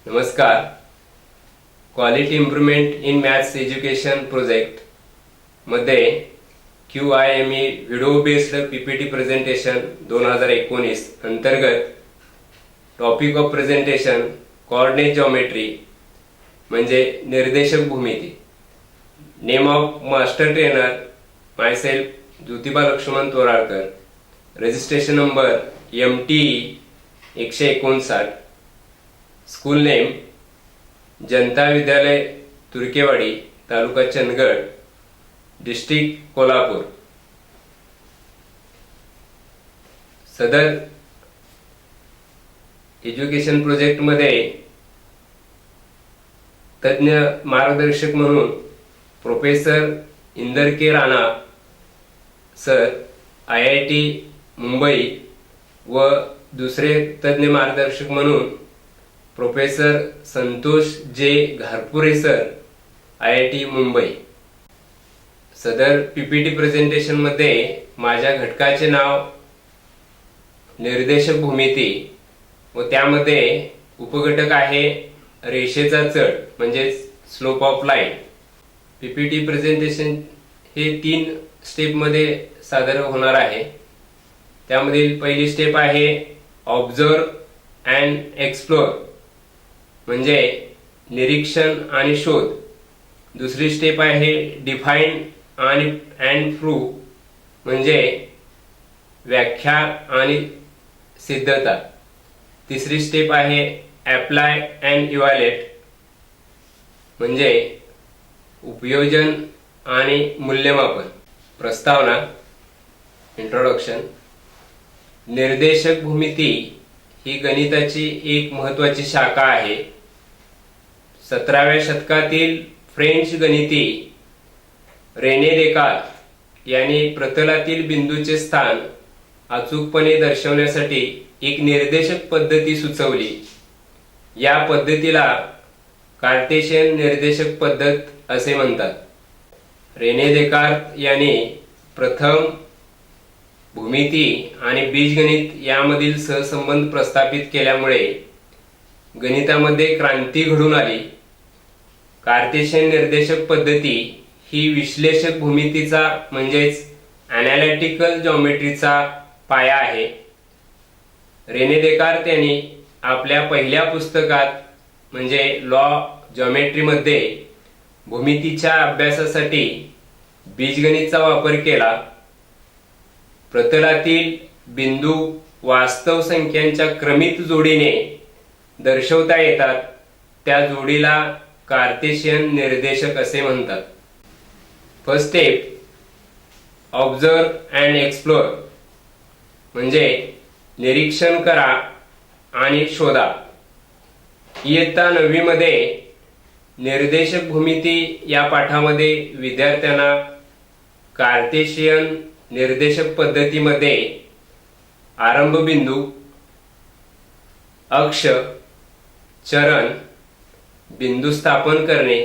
नमस्कार. Quality improvement in maths education project मध्ये QIME video based PPT presentation 2019 अंतर्गत topic of presentation coordinate geometry म्हणजे निर्देशक भूमिती. Name of master trainer myself Jyotiba Laxman Toralkar. Registration number MTE159. School name Janata Vidyalaya Turkewadi, taluka Chandgad, district Kolhapur. सदर education project मध्ये तज्ञ मार्गदर्शक म्हणून professor Inder K Rana sir IIT Mumbai व दुसरे तज्ञ मार्गदर्शक म्हणून प्रोफेसर संतोष जे घारपुरे सर IIT मुंबई. सदर PPT प्रेझेंटेशन मध्ये माझ्या घटकाचे नाव निर्देशक भूमिती व त्यामध्ये उपघटक आहे रेषेचा चढ म्हणजे slope of line. PPT presentation हे 3 स्टेप मध्ये सादर होणार आहे. त्यामधील पहिली स्टेप आहे ऑब्झर्व अँड एक्सप्लोर म्हणजे निरीक्षण आणि शोध. दुसरी स्टेप आहे डिफाईन आणि अँड प्रूव्ह म्हणजे व्याख्या आणि सिद्धता. तिसरी स्टेप आहे अप्लाय अँड इव्हॅल्युएट म्हणजे उपयोजन आणि मूल्यमापन. प्रस्तावना. इंट्रोडक्शन. निर्देशक भूमिती ही गणिताची एक महत्त्वाची शाखा आहे. 17व्या शतकातील फ्रेंच गणिती रेने देकार्त यांनी प्रतलातील बिंदूचे स्थान अचूकपणे दर्शवण्यासाठी एक निर्देशक पद्धती सुचवली. या पद्धतीला कार्टेशियन निर्देशक पद्धत असे म्हणतात. रेने देकार्त यांनी प्रथम भूमिती आणि बीजगणित यामधील सहसंबंध प्रस्थापित केल्यामुळे गणितामध्ये क्रांती घडून आली. कार्टेशियन निर्देशक पद्धती ही विश्लेषक भूमितीचा म्हणजेच ॲनालिटिकल जॉमेट्रीचा पाया आहे. रेने देकार्त यांनी आपल्या पहिल्या पुस्तकात म्हणजे लॉ जॉमेट्रीमध्ये भूमितीच्या अभ्यासासाठी बीजगणितचा वापर केला. प्रतलातील बिंदू वास्तव संख्यांच्या क्रमित जोडीने दर्शवता येतात. त्या जोडीला कार्टेशियन निर्देशक असे म्हणतात. First step observe and explore म्हणजे निरीक्षण करा आणि शोधा. इयत्ता 9वी मध्ये निर्देशक भूमिती या पाठामध्ये विद्यार्थ्यांना कार्टेशियन निर्देशक पद्धतीमध्ये आरंभ बिंदू, अक्ष, चरण, बिंदू स्थापन करणे,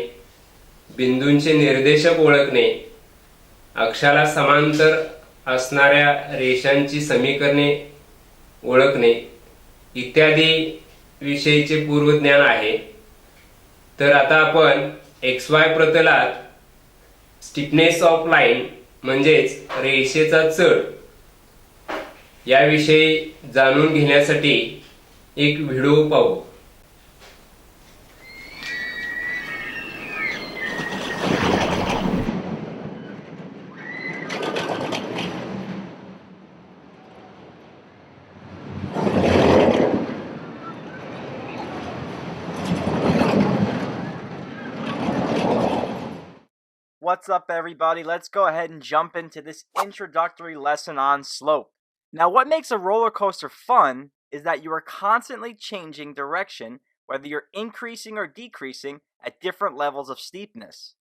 बिंदूंचे निर्देशक ओळखणे, अक्षाला समांतर असणाऱ्या रेषांची समीकरणे ओळखणे इत्यादी विषयीचे पूर्वज्ञान आहे. तर आता आपण XY प्रतलात स्टिफनेस ऑफ लाईन म्हणजेच रेषेचा चढ याविषयी जाणून घेण्यासाठी एक व्हिडिओ पाहू. What's up, everybody? Let's go ahead and jump into this introductory lesson on slope. Now, what makes a roller coaster fun is that you are constantly changing direction, whether you're increasing or decreasing at different levels of steepness.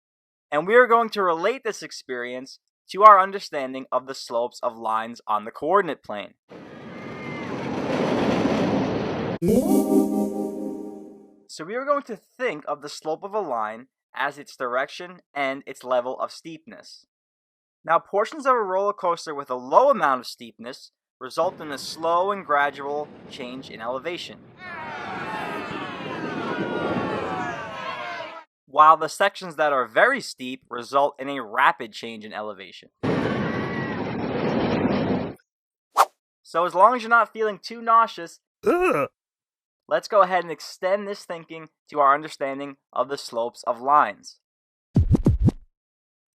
And we are going to relate this experience to our understanding of the slopes of lines on the coordinate plane. So we are going to think of the slope of a line as its direction and its level of steepness. Now, portions of a roller coaster with a low amount of steepness result in a slow and gradual change in elevation. while the sections that are very steep result in a rapid change in elevation. So as long as you're not feeling too nauseous, let's go ahead and extend this thinking to our understanding of the slopes of lines.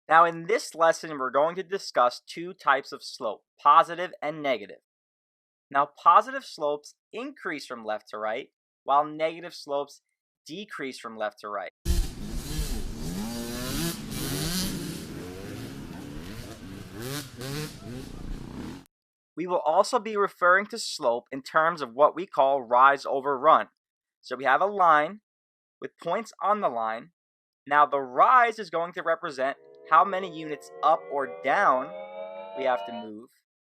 Now in this lesson, we're going to discuss two types of slope, positive and negative. Now positive slopes increase from left to right, while negative slopes decrease from left to right. We will also be referring to slope in terms of what we call rise over run. So we have a line with points on the line. Now the rise is going to represent how many units up or down we have to move,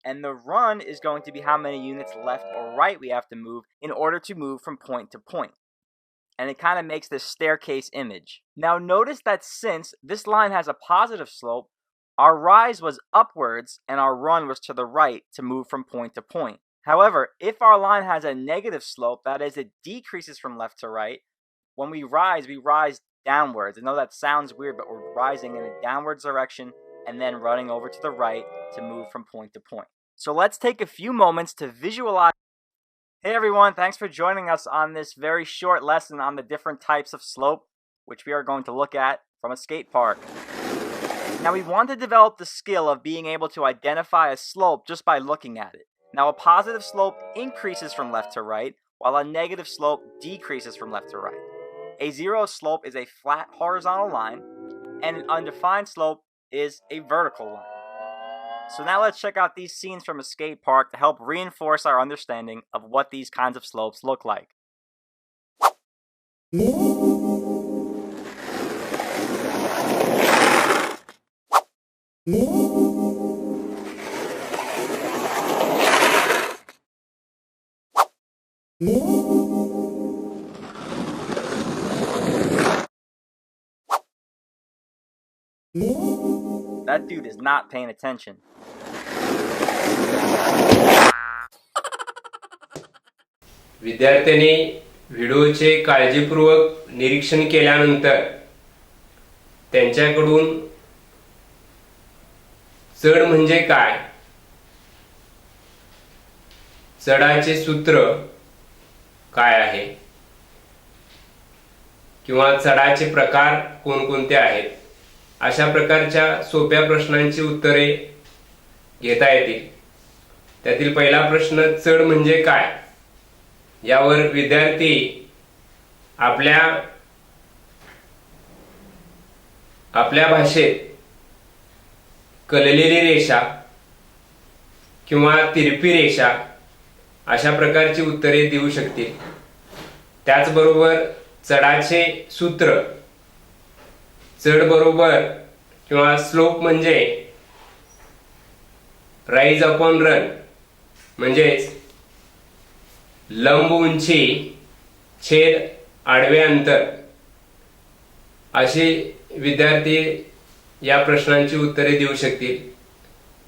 and the run is going to be how many units left or right we have to move in order to move from point to point. And it kind of makes this staircase image. Now notice that since this line has a positive slope, our rise was upwards and our run was to the right to move from point to point. However, if our line has a negative slope, that is, it decreases from left to right, when we rise downwards. I know that sounds weird, but we're rising in a downwards direction and then running over to the right to move from point to point. So let's take a few moments to visualize. Hey everyone, thanks for joining us on this very short lesson on the different types of slope, which we are going to look at from a skate park. Now we want to develop the skill of being able to identify a slope just by looking at it. Now a positive slope increases from left to right, while a negative slope decreases from left to right. A zero slope is a flat horizontal line, and an undefined slope is a vertical line. So now let's check out these scenes from a skate park to help reinforce our understanding of what these kinds of slopes look like. That dude is not paying attention. विद्यार्थ्यांनी व्हिडिओचे काळजीपूर्वक निरीक्षण केल्यानंतर त्यांच्याकडून चढ म्हणजे काय, चढाचे सूत्र काय आहे किंवा चढाचे प्रकार कोणकोणते आहेत, अशा प्रकारच्या सोप्या प्रश्नांची उत्तरे घेता येतील. त्यातील पहिला प्रश्न, चढ म्हणजे काय, यावर विद्यार्थी आपल्या भाषेत कललेली रेषा किंवा तिरपी रेषा अशा प्रकारची उत्तरे देऊ शकतील. त्याचबरोबर चढाचे सूत्र, चढ बरोबर किंवा स्लोप म्हणजे राईज अपॉन रन, म्हणजेच लंब उंची छेद आडवे अंतर, असे विद्यार्थी या प्रश्नांची उत्तरे देऊ शकतील.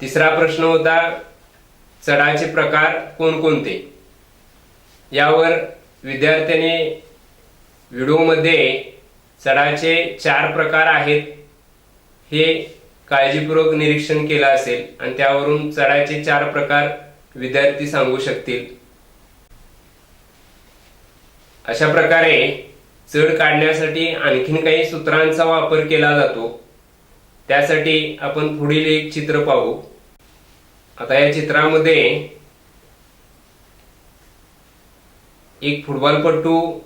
तिसरा प्रश्न होता, चढाचे प्रकार कोणकोणते. यावर विद्यार्थ्याने व्हिडिओमध्ये चढाचे 4 प्रकार आहेत हे काळजीपूर्वक निरीक्षण केलं असेल आणि त्यावरून चढाचे 4 प्रकार विद्यार्थी सांगू शकतील. अशा प्रकारे चढ काढण्यासाठी आणखीन काही सूत्रांचा वापर केला जातो. त्यासाठी आपण पुढील एक चित्र पाहू. आता या चित्रामध्ये एक फुटबॉलपटू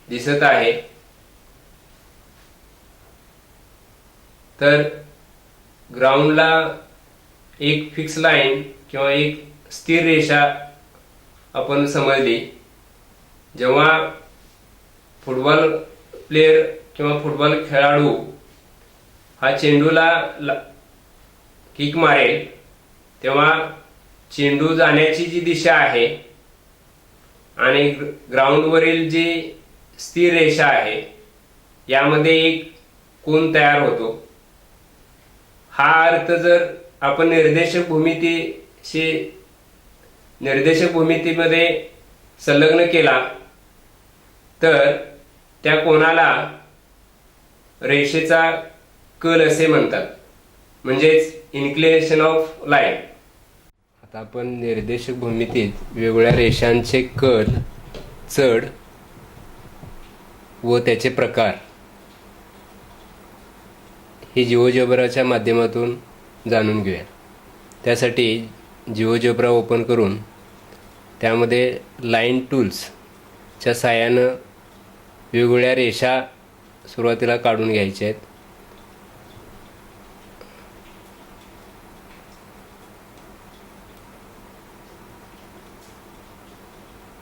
दिसत आहे. तर ग्राउंडला एक फिक्स लाईन किंवा एक स्थिर रेषा आपण समजली. जेव्हा फुटबॉल प्लेयर किंवा फुटबॉल खेळाडू हा चेंडूला किक मारेल तेव्हा चेंडू जाण्याची जी दिशा आहे आणि ग्राउंडवरील जी स्थिर रेषा आहे यामध्ये एक कोन तयार होतो. हा अर्थ जर आपण निर्देशक भूमितीमध्ये संलग्न केला तर त्या कोनाला रेषेचा कल असे म्हणतात, म्हणजेच इन्क्लिनेशन ऑफ लाईन. आता आपण निर्देशक भूमितीत वेगवेगळ्या रेषांचे कल, चढ व त्याचे प्रकार हे जिओजेब्राच्या माध्यमातून जाणून घेऊया. त्यासाठी जिओजेब्रा ओपन करून त्यामध्ये लाईन टूल्सच्या साहाय्यानं वेगवेगळ्या रेषा सुरुवातीला काढून घ्यायच्या आहेत.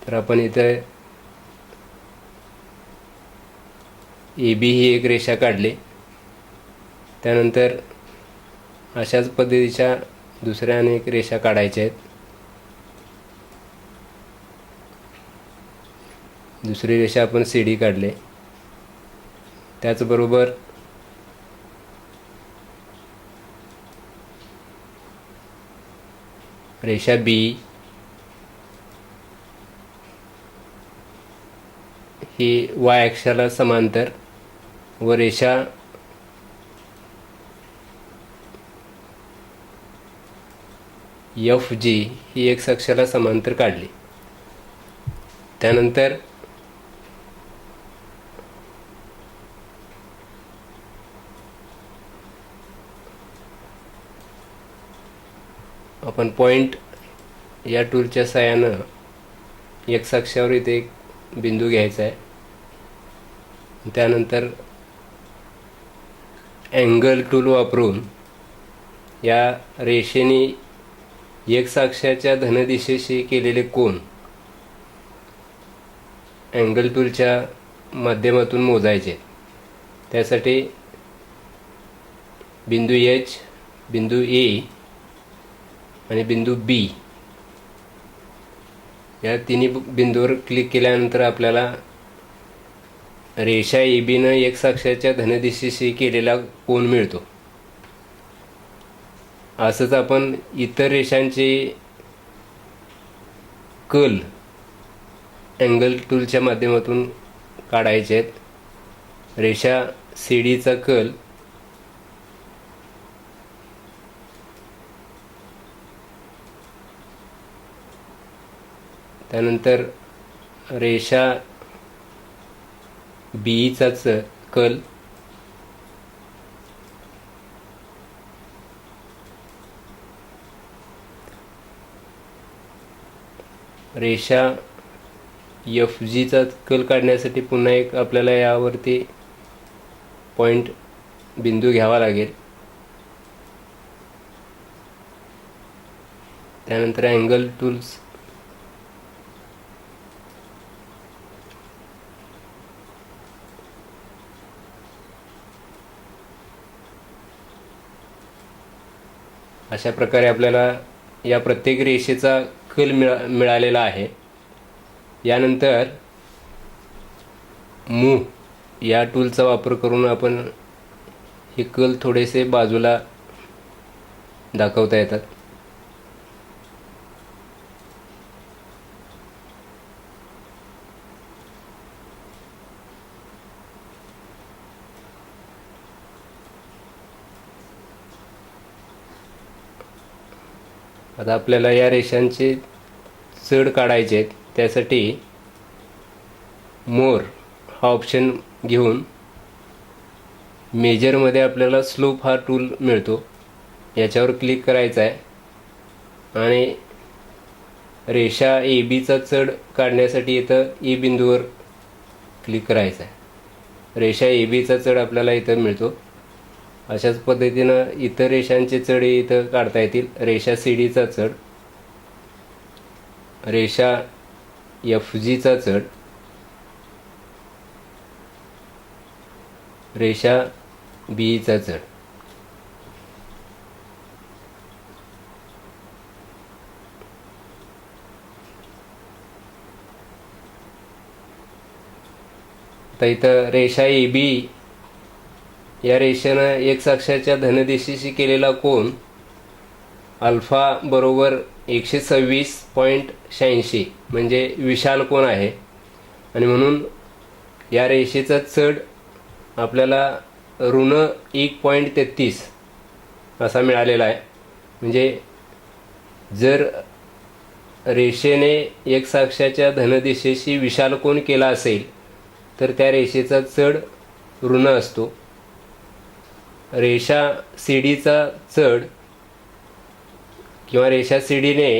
तर आपण इथे AB ही एक रेषा काढली. त्यानंतर अशाच पद्धतीच्या दुसऱ्या अनेक रेषा काढायच्या आहेत. दुसरी रेषा आपण CD काढले. त्याचबरोबर रेषा B ही Y अक्षाला समांतर व रेषा FG ही X अक्षाला समांतर काढली. त्यानंतर आपण पॉइंट या टूलच्या साहाय्यानं X अक्षावर इथे एक बिंदू घ्यायचा आहे. त्यानंतर अँगल टूल वापरून या रेषेने X अक्षाच्या धनदिशेशी केलेले कोन अँगल टूलच्या माध्यमातून मोजायचे. त्यासाठी बिंदू H, बिंदू A आणि बिंदू B या तिन्ही बिंदूवर क्लिक केल्यानंतर आपल्याला रेषा AB न X अक्षाच्या धनदिशेशी केलेला कोन मिळतो. असंच आपण इतर रेषांचे कल अँगल टूलच्या माध्यमातून काढायचे आहेत. रेषा CDचा कल त्यानंतर रेषा BEचा कल रेषा FGचा कल काढण्यासाठी पुन्हा एक आपल्याला यावरती पॉइंट बिंदू घ्यावा लागेल. त्यानंतर अँगल टूल्स अशा प्रकारे आपल्याला या प्रत्येक रेषेचा कल मिळालेला आहे. यानंतर मूव्ह या टूलचा वापर करून आपण हे कल थोडेसे बाजूला दाखवता येतात. आता आपल्याला या रेषांचे चढ काढायचे आहेत. त्यासाठी मोर हा ऑप्शन घेऊन मेजरमध्ये आपल्याला स्लोप हा टूल मिळतो. याच्यावर क्लिक करायचा आहे आणि रेषा ABचा चढ काढण्यासाठी इथं E बिंदूवर क्लिक करायचा आहे. रेषा ABचा चढ आपल्याला इथं मिळतो. अशाच पद्धतीनं इतर रेषांचे चढ इथं काढता येतील. रेषा CDचा चढ, रेषा FGचा चढ, रेषा BEचा चढ. आता इथं रेषा AB या रेषेनं X अक्षाच्या धनदिशेशी केलेला कोन अल्फा बरोबर 126.86 म्हणजे विशाल कोन आहे आणि म्हणून या रेषेचा चढ आपल्याला ऋण 1.33 असा मिळालेला आहे. म्हणजे जर रेषेने एक्स अक्षाच्या धनदिशेशी विशाल कोन केला असेल तर त्या रेषेचा चढ ऋण असतो. रेषा सीडीचा चढ किंवा रेषा सीडीने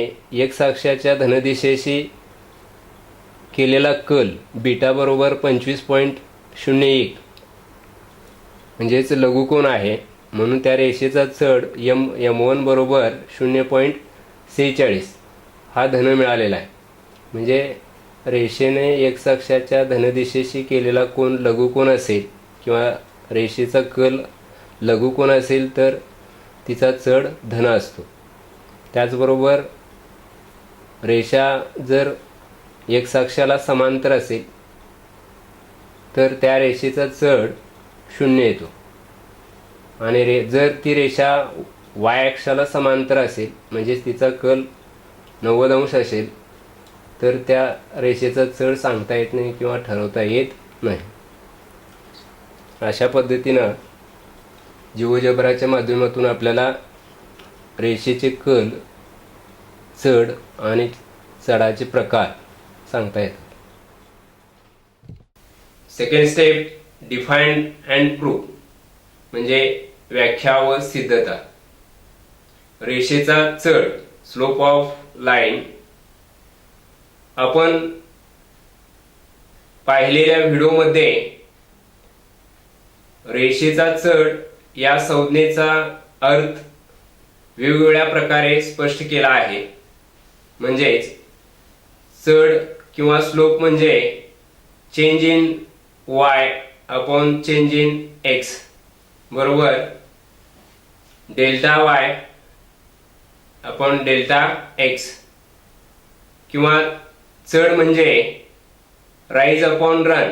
एक्स अक्षाच्या धनदिशेशी केलेला कल बीटा बरोबर 25.01 म्हणजेच लघुकोन आहे. म्हणून त्या रेषेचा चढ M1 बरोबर 0.46 हा धन मिळालेला आहे. म्हणजे रेषेने एक्स अक्षाच्या धनदिशेशी केलेला कोन लघुकोन असेल किंवा रेषेचा कल लघुकोन असेल तर तिचा चढ धन असतो. त्याचबरोबर रेषा जर एक्स अक्षाला समांतर असेल तर त्या रेषेचा चढ 0 येतो. आणि जर ती रेषा वाय अक्षाला समांतर असेल म्हणजेच तिचा कल 90 अंश असेल तर त्या रेषेचा चढ सांगता येत नाही किंवा ठरवता येत नाही. अशा पद्धतीनं जिओजेब्राच्या माध्यमातून आपल्याला रेषेचे कल, चढ आणि चढाचे प्रकार सांगता येतात. Second step, defined and prove म्हणजे व्याख्या व सिद्धता. रेषेचा चढ, स्लोप ऑफ लाईन, आपण पाहिलेल्या व्हिडिओमध्ये रेषेचा चढ या संज्ञेचा अर्थ वेगवेगळ्या प्रकारे स्पष्ट केला आहे. म्हणजेच चढ किंवा स्लोप म्हणजे change in y upon change in x बरोबर delta y upon delta x. किंवा चढ म्हणजे राईज अपॉन रन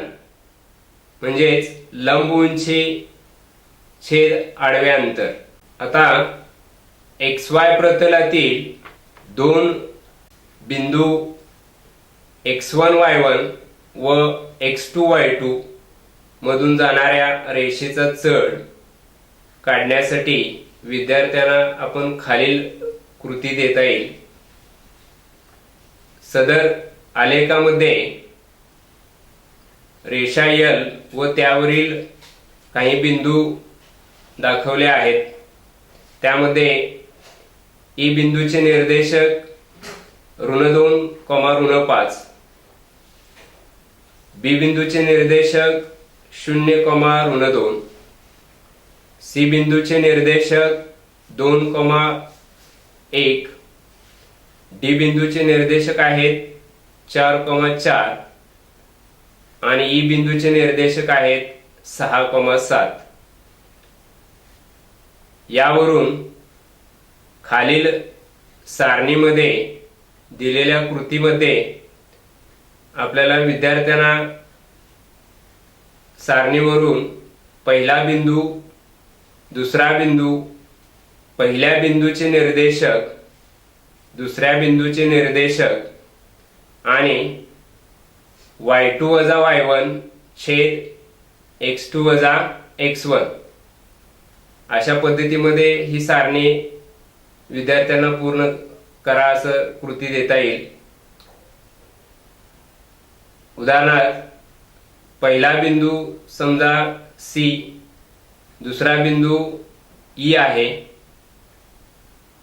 म्हणजेच लंब उंची छेद आडवे अंतर. आता XY प्रतलातील दोन बिंदू x1 y1 व x2 y2 मधून जाणाऱ्या रेषेचा चढ काढण्यासाठी विद्यार्थ्यांना आपण खालील कृती देता येईल. सदर आलेखामध्ये रेषा L व त्यावरील काही बिंदू दाखवले आहेत. त्यामध्ये ई बिंदूचे निर्देशक ऋण 2, ऋण 5, बी बिंदूचे निर्देशक 0, ऋण 2, सी बिंदूचे निर्देशक 2,1, डी बिंदूचे निर्देशक आहेत 4,4 आणि ई बिंदूचे निर्देशक आहेत 6,7. यावरून खालील सारणीमध्ये दिलेल्या कृतीमध्ये आपल्याला विद्यार्थ्यांना सारणीवरून पहिला बिंदू, दुसरा बिंदू, पहिल्या बिंदूचे निर्देशक, दुसऱ्या बिंदूचे निर्देशक आणि y2 वजा y1 छेद x2 वजा x1 अशा पद्धतीमध्ये ही सारणी विद्यार्थ्यांना पूर्ण करा असं कृती देता येईल. उदाहरणार्थ पहिला बिंदू समजा C, दुसरा बिंदू E आहे.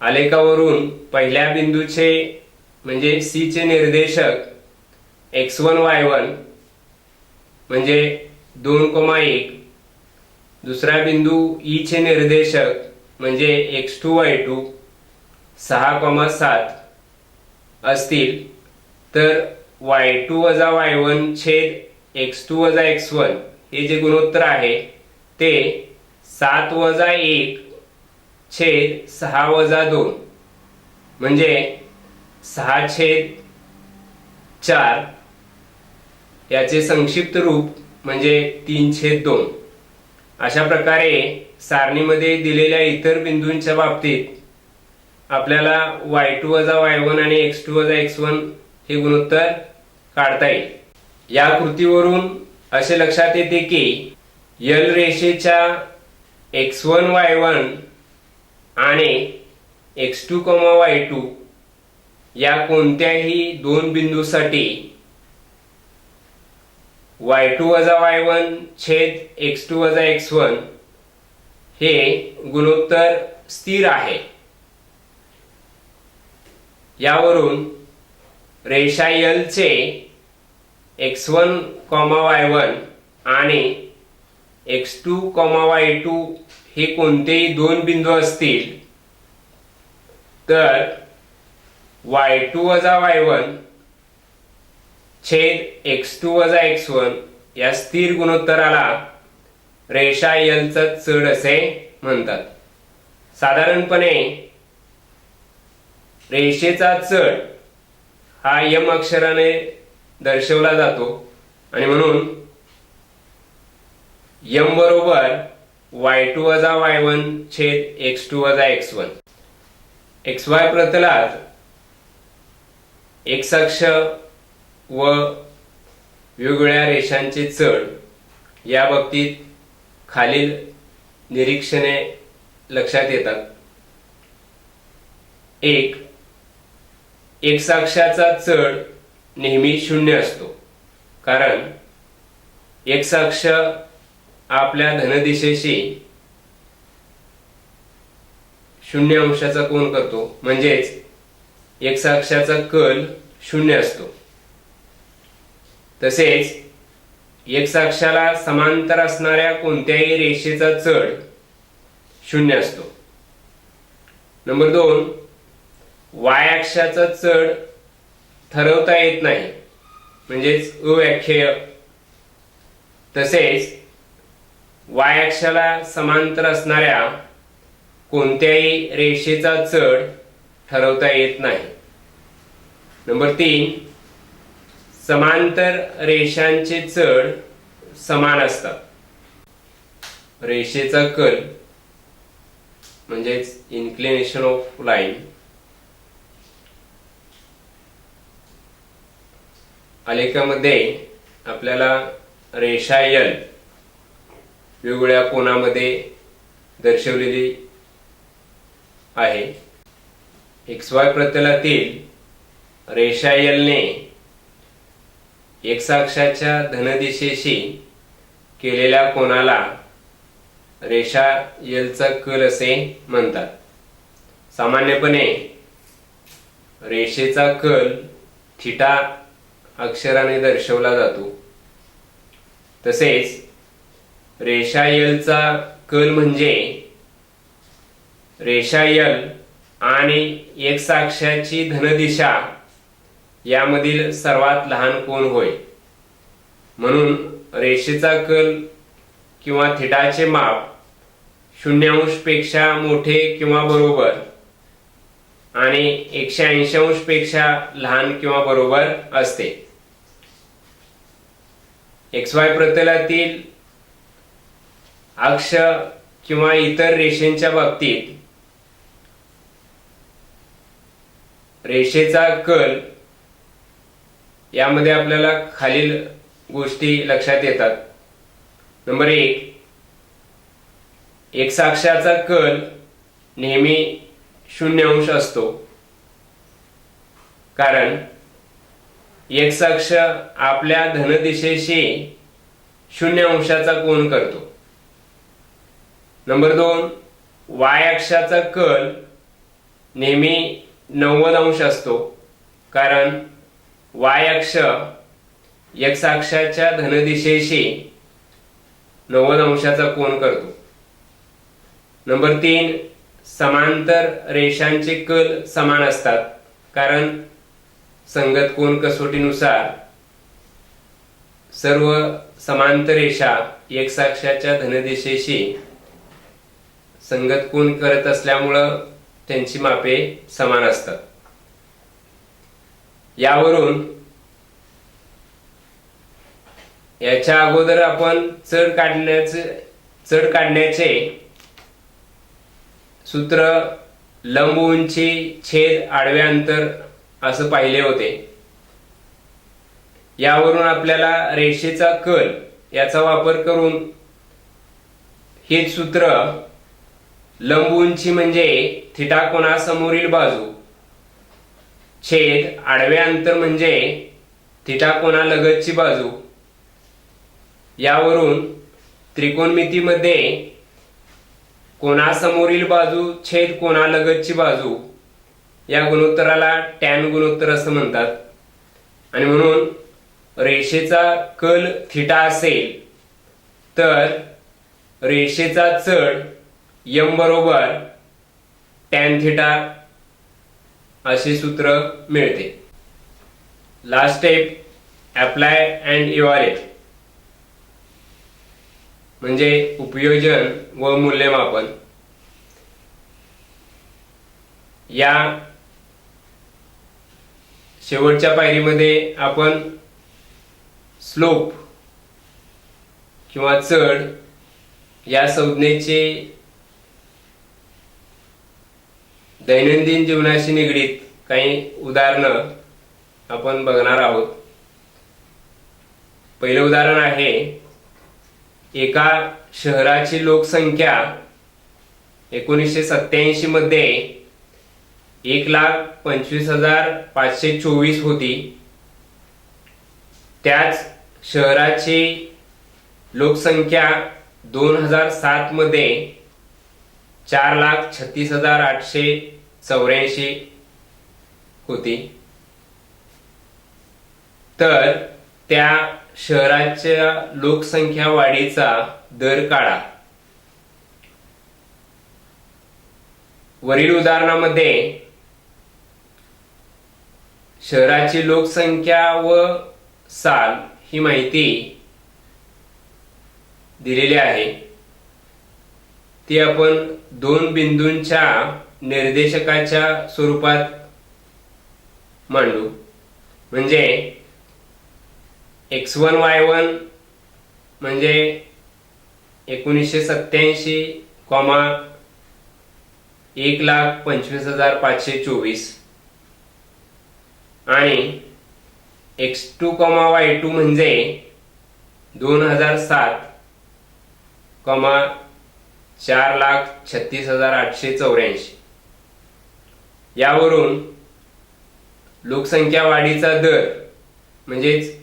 आलेखावरून पहिल्या बिंदूचे म्हणजे C चे निर्देशक x1 y1 म्हणजे 2,1, दुसरा बिंदू E चे निर्देशक म्हणजे x2 y2 6,7 असतील तर y2 वजा y1 छेद x2 वजा x1 हे जे गुणोत्तर आहे ते 7 वजा 1 छेद 6 वजा 2 म्हणजे 6 छेद 4 याचे संक्षिप्त रूप म्हणजे 3 छेद 2. अशा प्रकारे सारणीमध्ये दिलेल्या इतर बिंदूंच्या बाबतीत आपल्याला y2 वजा y1 आणि x2 वजा x1 हे गुणोत्तर काढता येईल. या कृतीवरून असे लक्षात येते की यल रेषेच्या x1 y1 आणि x2 y2 या कोणत्याही दोन बिंदूसाठी y2 y1 छेद x2 x1 हे गुणोत्तर स्थिर आहे। यावरून रेषा यल चे x1 y1 आणि x2 y2 हे कोणतेही दोन बिंदू असतील तर y2 y1 छेद x2 x1 या स्थिर गुणोत्तराला रेषा यल चा चढ असे म्हणतात। साधारणपणे रेषेचा चढ हा यम अक्षराने दर्शवला जातो आणि म्हणून यम बरोबर y2 y1 छेद x2 x1। xy प्रतलात x अक्ष व वेगवेगळ्या रेषांचे चढ या बाबतीत खालील निरीक्षणे लक्षात येतात। एक, x अक्षाचा चढ नेहमी शून्य असतो, कारण x अक्ष आपल्या धन दिशेशी 0 अंशाचा कोन करतो, म्हणजेच x अक्षाचा कल 0 असतो। तसेच x अक्षाला समांतर असणाऱ्या कोणत्याही रेषेचा चढ 0 असतो। नंबर 2, y अक्षाचा चढ ठरवता येत नाही, म्हणजेच अव्याख्येय। तसेच y अक्षाला समांतर असणाऱ्या कोणत्याही रेषेचा चढ ठरवता येत नाही। नंबर 3, समांतर रेषांचे चढ समान असतात। रेषेचा कल म्हणजेच इन्क्लिनेशन ऑफ लाईन आलेखामध्ये आपल्याला रेषा यल वेगवेगळ्या कोनामध्ये दर्शवलेली आहे। XY प्रतलातील रेषा यल ने x अक्षाच्या धन दिशेशी केलेल्या कोनाला रेषा यल चा कल असे म्हणतात। सामान्यपणे रेषेचा कल थीटा अक्षराने दर्शवला जातो। तसेच रेषा यल चा कल म्हणजे रेषा यल आणि x अक्षाची धन दिशा यामधील सर्वात लहान कोन होय। म्हणून रेषेचा कल किंवा थीटाचे माप 0 अंश पेक्षा मोठे किंवा बरोबर आणि 180 अंश पेक्षा लहान किंवा बरोबर असते। XY प्रतलातील अक्ष किंवा इतर रेषांच्या बाबतीत रेषेचा कल यामध्ये आपल्याला खालील गोष्टी लक्षात येतात। नंबर 1, x अक्षाचा कल नेहमी 0 अंश असतो, कारण x अक्ष आपल्या धन दिशेशी 0 अंशाचा कोन करतो। नंबर 2, y अक्षाचा कल नेहमी 90 अंश असतो, कारण y अक्ष x अक्षाच्या धन दिशेशी 90 अंशाचा कोन करतो। नंबर 3, समांतर रेषांचे कल समान असतात, कारण संगत कोन कसोटीनुसार सर्व समांतर रेषा x अक्षाच्या धन दिशेशी संगत कोन करत असल्यामुळे त्यांची मापे समान असतात। यावरून याच्या अगोदर आपण चढ काढण्याचे सूत्र लंब उंची छेद आडवे अंतर असं पाहिले होते। यावरून आपल्याला रेषेचा कल याचा वापर करून हेच सूत्र लंब उंची म्हणजे थिटा कोनासमोरील बाजू छेद आडवे अंतर म्हणजे थिटा कोनालगतची बाजू यावरून त्रिकोणमितीमध्ये कोनासमोरील बाजू छेद कोनालगतची बाजू या गुणोत्तराला टॅन गुणोत्तर असं म्हणतात. आणि म्हणून रेषेचा कल थिटा असेल तर रेषेचा चढ यम बरोबर टॅन थिटा असे सूत्र मिळते. Last step apply and evaluate म्हणजे उपयोजन व मूल्यमापन. या शेवटच्या पायरीमध्ये आपण स्लोप किंवा चढ या संज्ञेचे दैनंदिन जीवनाशी निगडीत काही उदाहरणं आपण बघणार आहोत. पहिलं उदाहरण आहे, एका शहराची लोकसंख्या 1987 मध्ये 1,25,524 होती. त्याच शहराची लोकसंख्या 2007 मध्ये 4,36,884 होती. तर त्या शहराच्या लोकसंख्या वाढीचा दर काढा. वरील उदाहरणामध्ये शहराची लोकसंख्या व साल ही माहिती दिलेली आहे. ती आपण दोन बिंदूंच्या निर्देशकाच्या स्वरूपात मांडू. म्हणजे x1 y1 म्हणजे 1987, 1,25,524 आणि x2, y2 म्हणजे 2007, 4,36,884. यावरून लोकसंख्या वाढीचा दर म्हणजेच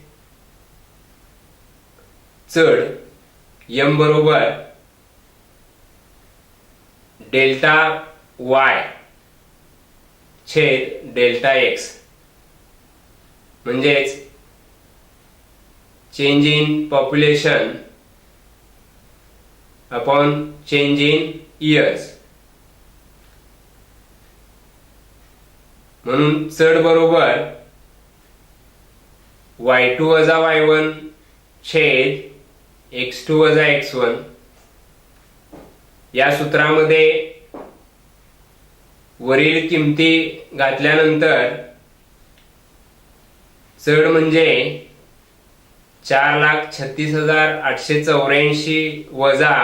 चढ यम बरोबर डेल्टा वाय छेद डेल्टा एक्स म्हणजेच change in population upon change in years. म्हणून चढ बरोबर y2 वजा y1 छेद x2 वजा x1. या सूत्रामध्ये वरील किमती घातल्यानंतर चढ म्हणजे 4,36,884 वजा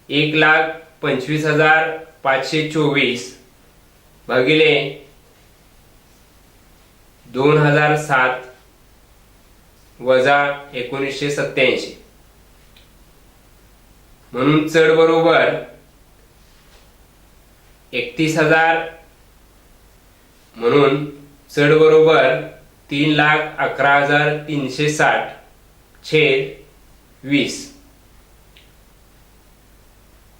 1,25,524 भागिले 2007 वजा 1987. म्हणून चढ बरोबर 31,000. म्हणून चढ बरोबर 3,11,360 छेद 20.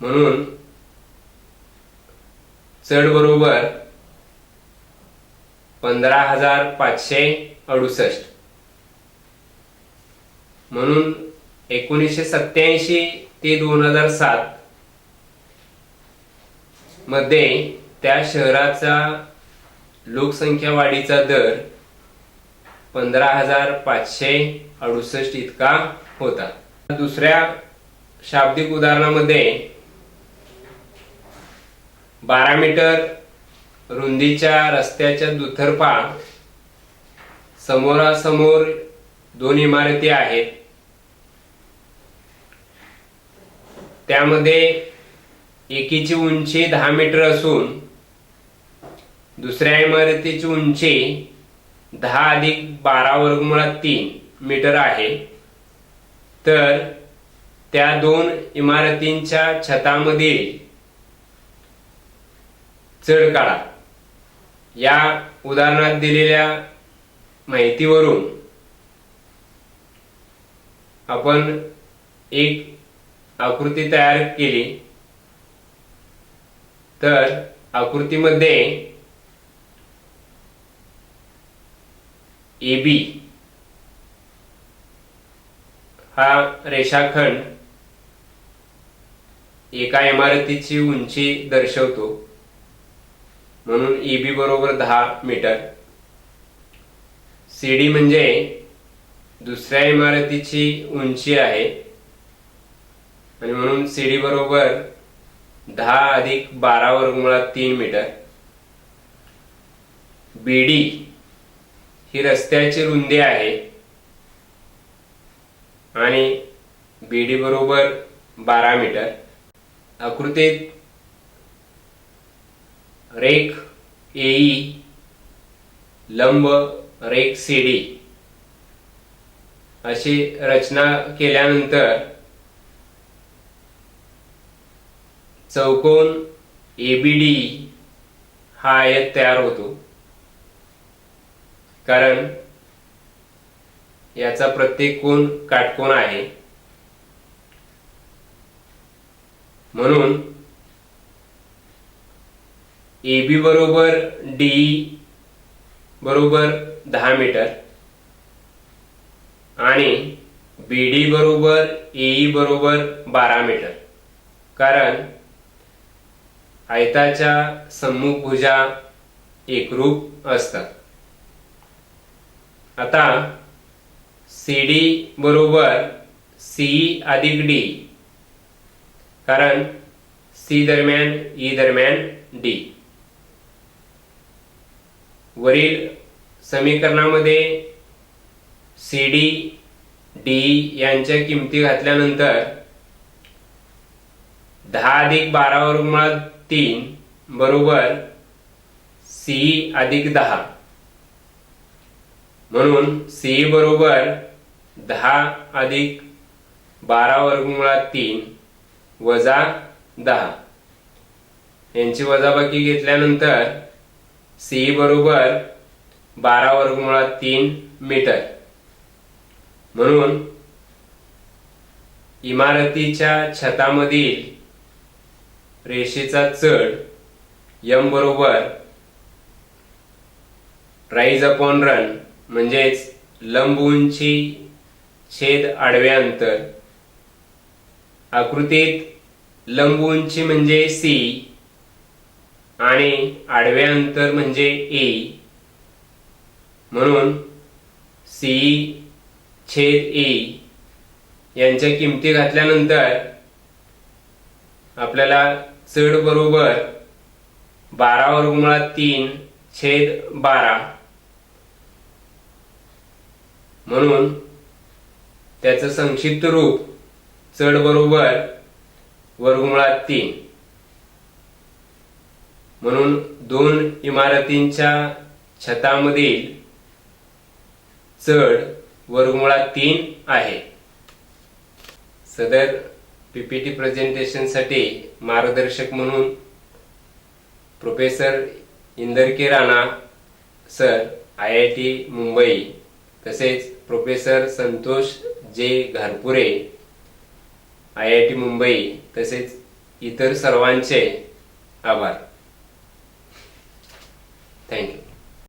म्हणून चढ बरोबर 15,568. म्हणून 1987 ते 2007 मध्ये त्या शहराचा लोकसंख्या वाढीचा दर 15,568 इतका होता. दुसऱ्या शाब्दिक उदाहरणामध्ये 12 मीटर रुंदीच्या रस्त्याच्या दुतर्फा समोरासमोर दोन इमारती आहेत. त्यामध्ये एकीची उंची 10 मीटर असून दुसऱ्या इमारतीची उंची 10 अधिक 12 वर्गमुळात 3 मीटर आहे. तर त्या दोन इमारतींच्या छतामधील चढ काढा. या उदाहरणात दिलेल्या माहितीवरून आपण एक आकृती तयार केली. तर आकृतीमध्ये AB हा रेषाखंड एका इमारतीची उंची दर्शवतो, म्हणून AB बरोबर 10 मीटर. CD म्हणजे दुसऱ्या इमारतीची उंची आहे आणि म्हणून CD बरोबर 10 अधिक 12 वर्गमुळात 3 मीटर. BD ही रस्त्याची रुंदी आहे आणि BD बरोबर 12 मीटर. आकृतीत रेख AE लंब रेख CD अशी रचना केल्यानंतर चौकोन ABD हा आयत तयार होतो, कारण याचा प्रत्येक कोन काटकोन आहे. म्हणून AB बरोबर DE बरोबर 10 मीटर आणि BD बरोबर AE बरोबर 12 मीटर, कारण आयताच्या सम्मुख भुजा एकरूप असतात. आता CD बरोबर CE अधिक D, कारण C दरम्यान E दरम्यान D. वरील समीकरणामध्ये CD DE यांच्या किमती घातल्यानंतर 10 अधिक 12 वर्गमुळात 3 बरोबर CE अधिक 10, म्हणून CE बरोबर 10 अधिक 12 वर्गमुळात 3 वजा 10. यांची वजाबाकी घेतल्यानंतर CE बरोबर 12 वर्गमुळात 3 मीटर. म्हणून इमारतीच्या छतामधील रेषेचा चढ M बरोबर राईज अपॉन रन म्हणजेच लंब उंची छेद आडवे अंतर. आकृतीत लंब उंची म्हणजे C आणि आडवे अंतर म्हणजे A, म्हणून CE छेद A यांच्या किमती घातल्यानंतर आपल्याला चढ बरोबर 12 वर्गमुळात 3 छेद 12, म्हणून त्याचं संक्षिप्त रूप चढ बरोबर वर्गमुळात 3. म्हणून दोन इमारतींच्या छतामधील चढ वर्गमुळात 3 आहे. सदर PPT प्रेझेंटेशनसाठी मार्गदर्शक म्हणून professor Inder K Rana sir IIT Mumbai, तसेच प्रोफेसर संतोष जे घारपुरे IIT मुंबई, तसेच इतर सर्वांचे आभार. थँक्यू.